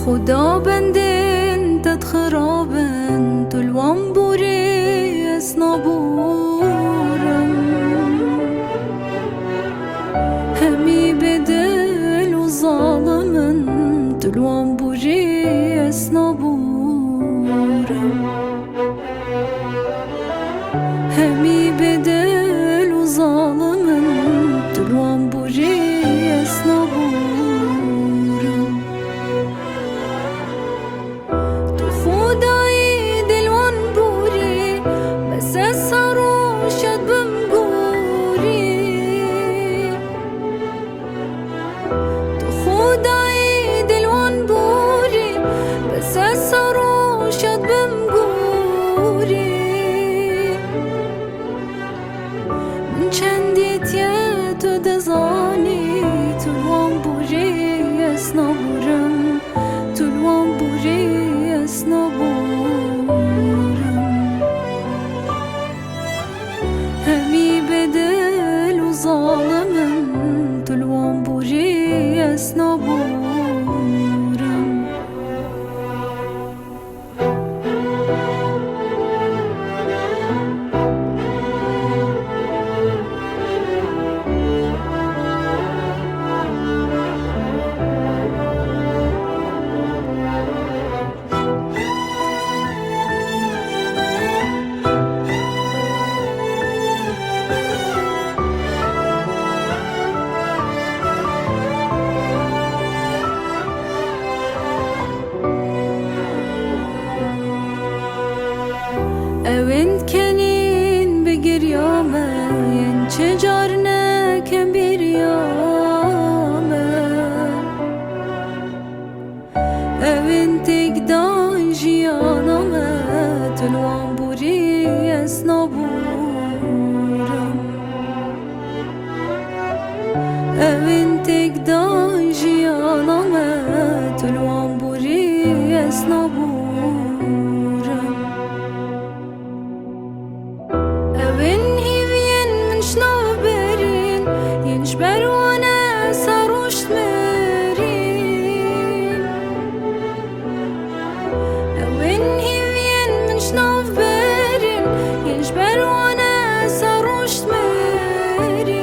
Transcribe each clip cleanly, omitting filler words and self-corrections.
خدا بندن تد خرابن تلوان بوری اسنابورم همی بدل و ظالمن تلوان بوری اسنابورم همی بدل و ظالمن تلوان بوری اسنابورم تو خدای دلوان بوری بس سر و شد بم گوری تو خدای دلوان بوری بس سر و شد بم گوری من چندیت یه تو دزانی تلوان بوری اسنابورم تلوان بوری اسنابورم همی بدل و ظالمم تلوان بوری اسنابورم Evin kenin begir yame yen çecarne kem bir yame Evin tek dan jiyaname tülwan buri esnaburam Evin tek dan jiyaname tülwan buri esnaburam برونه سرشت مریم اوین هیوین من شناف برین ینش برونه سرشت مریم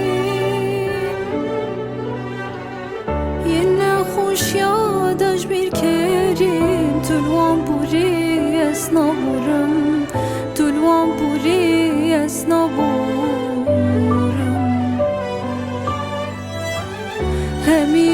ین خوش یادش بیر کریم تلوان بوری اسنابورم تلوان بوری اسنابورم همی